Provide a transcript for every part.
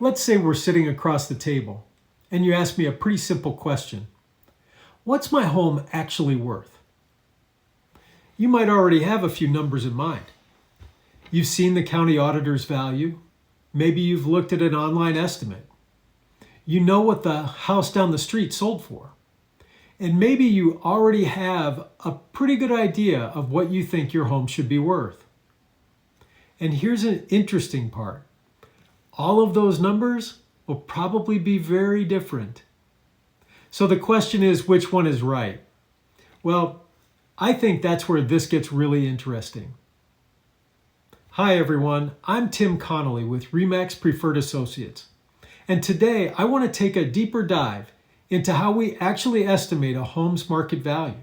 Let's say we're sitting across the table and you ask me a pretty simple question. What's my home actually worth? You might already have a few numbers in mind. You've seen the county auditor's value. Maybe you've looked at an online estimate. You know what the house down the street sold for. And maybe you already have a pretty good idea of what you think your home should be worth. And here's an interesting part. All of those numbers will probably be very different. So the question is, which one is right? Well, I think that's where this gets really interesting. Hi everyone, I'm Tim Connolly with REMAX Preferred Associates. And today I want to take a deeper dive into how we actually estimate a home's market value,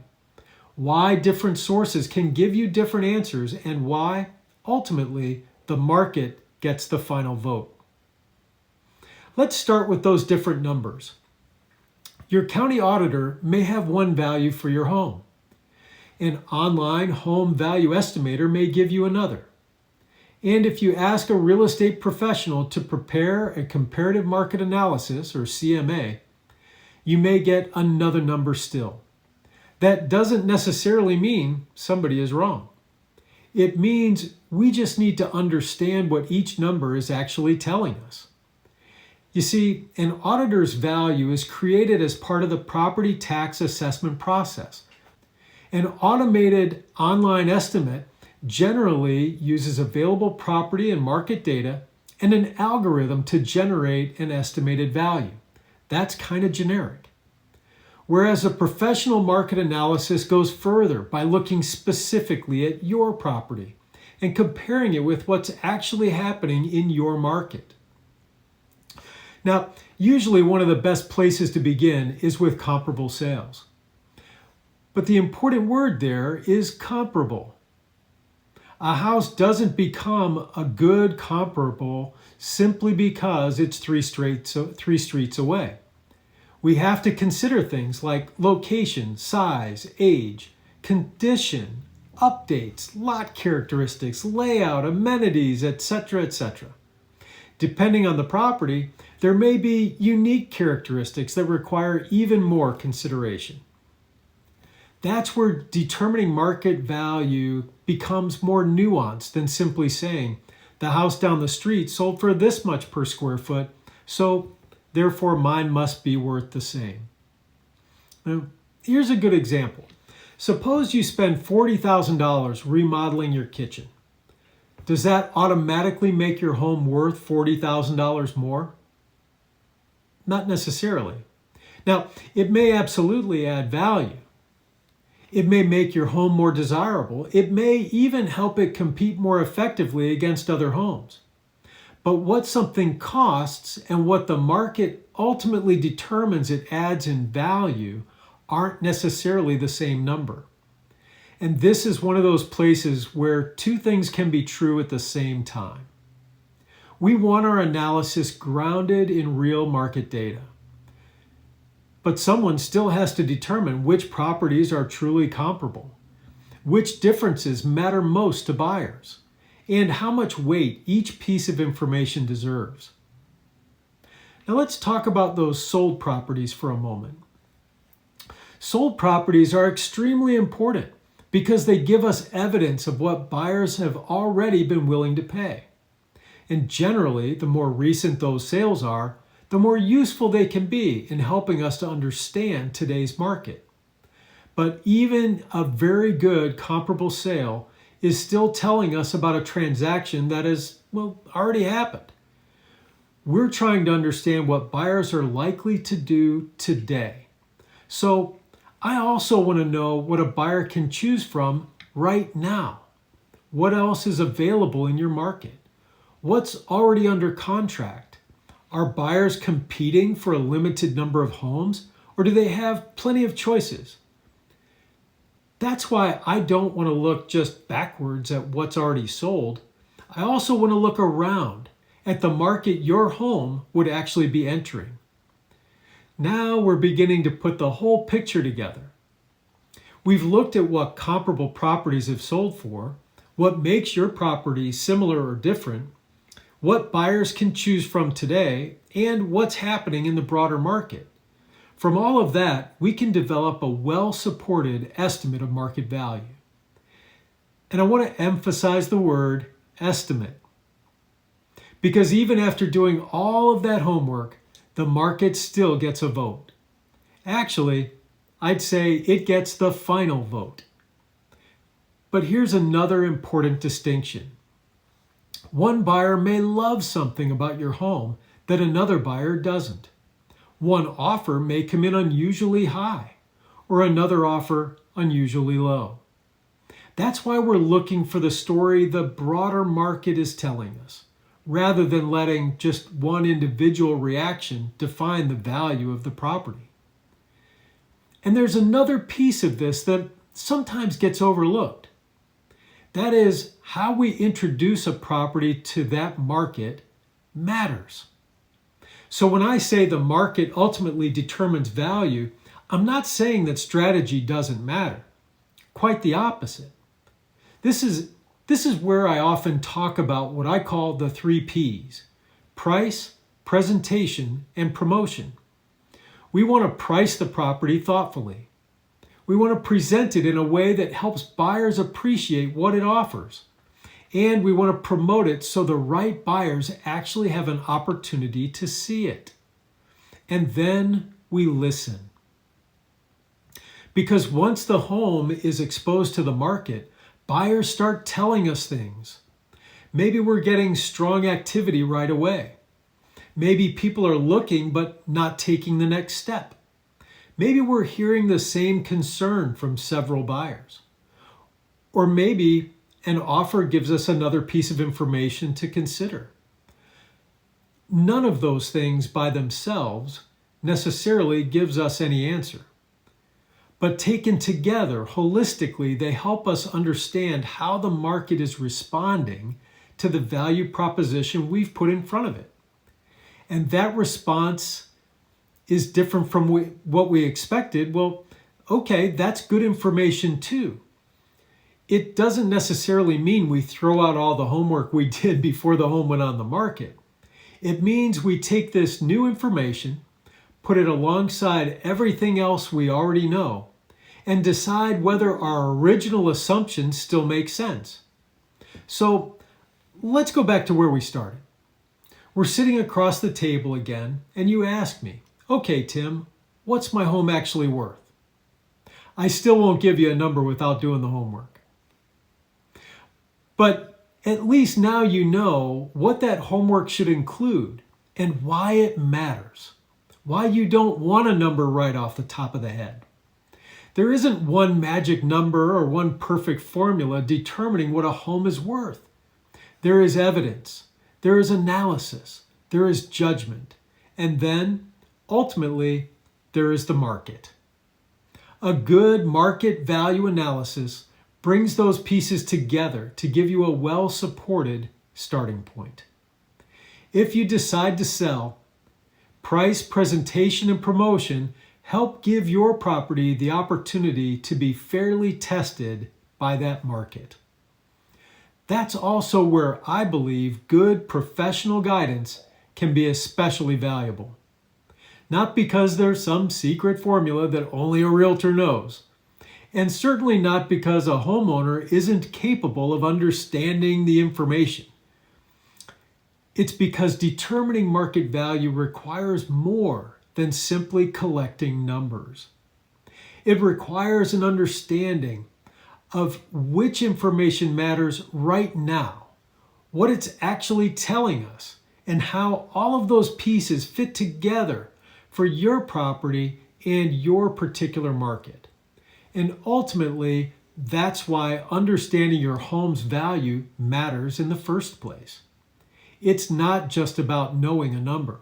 why different sources can give you different answers, and why, ultimately, the market gets the final vote. Let's start with those different numbers. Your county auditor may have one value for your home. An online home value estimator may give you another. And if you ask a real estate professional to prepare a comparative market analysis, or CMA, you may get another number still. That doesn't necessarily mean somebody is wrong. It means we just need to understand what each number is actually telling us. You see, an auditor's value is created as part of the property tax assessment process. An automated online estimate generally uses available property and market data and an algorithm to generate an estimated value. That's kind of generic. Whereas a professional market analysis goes further by looking specifically at your property and comparing it with what's actually happening in your market. Now, usually one of the best places to begin is with comparable sales. But the important word there is comparable. A house doesn't become a good comparable simply because it's three streets away. We have to consider things like location, size, age, condition, updates, lot characteristics, layout, amenities, etc., etc. Depending on the property, there may be unique characteristics that require even more consideration. That's where determining market value becomes more nuanced than simply saying the house down the street sold for this much per square foot, so therefore mine must be worth the same. Now, here's a good example. Suppose you spend $40,000 remodeling your kitchen. Does that automatically make your home worth $40,000 more? Not necessarily. Now, it may absolutely add value. It may make your home more desirable. It may even help it compete more effectively against other homes. But what something costs and what the market ultimately determines it adds in value aren't necessarily the same number. And this is one of those places where two things can be true at the same time. We want our analysis grounded in real market data. But someone still has to determine which properties are truly comparable, which differences matter most to buyers, and how much weight each piece of information deserves. Now let's talk about those sold properties for a moment. Sold properties are extremely important because they give us evidence of what buyers have already been willing to pay. And generally, the more recent those sales are, the more useful they can be in helping us to understand today's market. But even a very good comparable sale is still telling us about a transaction that has, already happened. We're trying to understand what buyers are likely to do today. So I also want to know what a buyer can choose from right now. What else is available in your market? What's already under contract? Are buyers competing for a limited number of homes, or do they have plenty of choices? That's why I don't want to look just backwards at what's already sold. I also want to look around at the market your home would actually be entering. Now we're beginning to put the whole picture together. We've looked at what comparable properties have sold for, what makes your property similar or different, what buyers can choose from today, and what's happening in the broader market. From all of that, we can develop a well-supported estimate of market value. And I want to emphasize the word estimate, because even after doing all of that homework, the market still gets a vote. Actually, I'd say it gets the final vote. But here's another important distinction. One buyer may love something about your home that another buyer doesn't. One offer may come in unusually high, or another offer unusually low. That's why we're looking for the story the broader market is telling us, rather than letting just one individual reaction define the value of the property. And there's another piece of this that sometimes gets overlooked. That is, how we introduce a property to that market matters. So when I say the market ultimately determines value, I'm not saying that strategy doesn't matter. Quite the opposite. This is where I often talk about what I call the 3 Ps: price, presentation, and promotion. We want to price the property thoughtfully. We want to present it in a way that helps buyers appreciate what it offers. And we want to promote it so the right buyers actually have an opportunity to see it. And then we listen. Because once the home is exposed to the market, buyers start telling us things. Maybe we're getting strong activity right away. Maybe people are looking but not taking the next step. Maybe we're hearing the same concern from several buyers. Or maybe an offer gives us another piece of information to consider. None of those things by themselves necessarily gives us any answer. But taken together, holistically, they help us understand how the market is responding to the value proposition we've put in front of it. And that response is different from what we expected. Well, okay, that's good information too. It doesn't necessarily mean we throw out all the homework we did before the home went on the market. It means we take this new information, put it alongside everything else we already know, and decide whether our original assumptions still make sense. So let's go back to where we started. We're sitting across the table again, and you ask me, okay, Tim, what's my home actually worth? I still won't give you a number without doing the homework. But at least now you know what that homework should include and why it matters. Why you don't want a number right off the top of the head. There isn't one magic number or one perfect formula determining what a home is worth. There is evidence, there is analysis, there is judgment, and then, ultimately, there is the market. A good market value analysis brings those pieces together to give you a well-supported starting point. If you decide to sell, price, presentation, and promotion help give your property the opportunity to be fairly tested by that market. That's also where I believe good professional guidance can be especially valuable. Not because there's some secret formula that only a realtor knows, and certainly not because a homeowner isn't capable of understanding the information. It's because determining market value requires more than simply collecting numbers. It requires an understanding of which information matters right now, what it's actually telling us, and how all of those pieces fit together for your property and your particular market. And ultimately, that's why understanding your home's value matters in the first place. It's not just about knowing a number.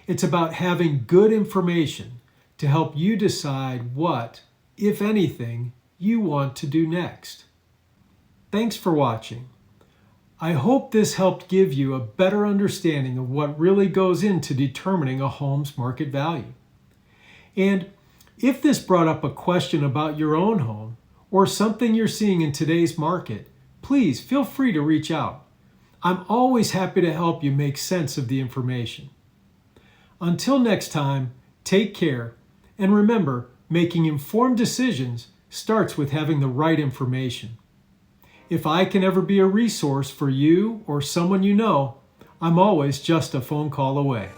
It's about having good information to help you decide what, if anything, you want to do next. Thanks for watching. I hope this helped give you a better understanding of what really goes into determining a home's market value. And if this brought up a question about your own home or something you're seeing in today's market, please feel free to reach out. I'm always happy to help you make sense of the information. Until next time, take care, and remember, making informed decisions starts with having the right information. If I can ever be a resource for you or someone you know, I'm always just a phone call away.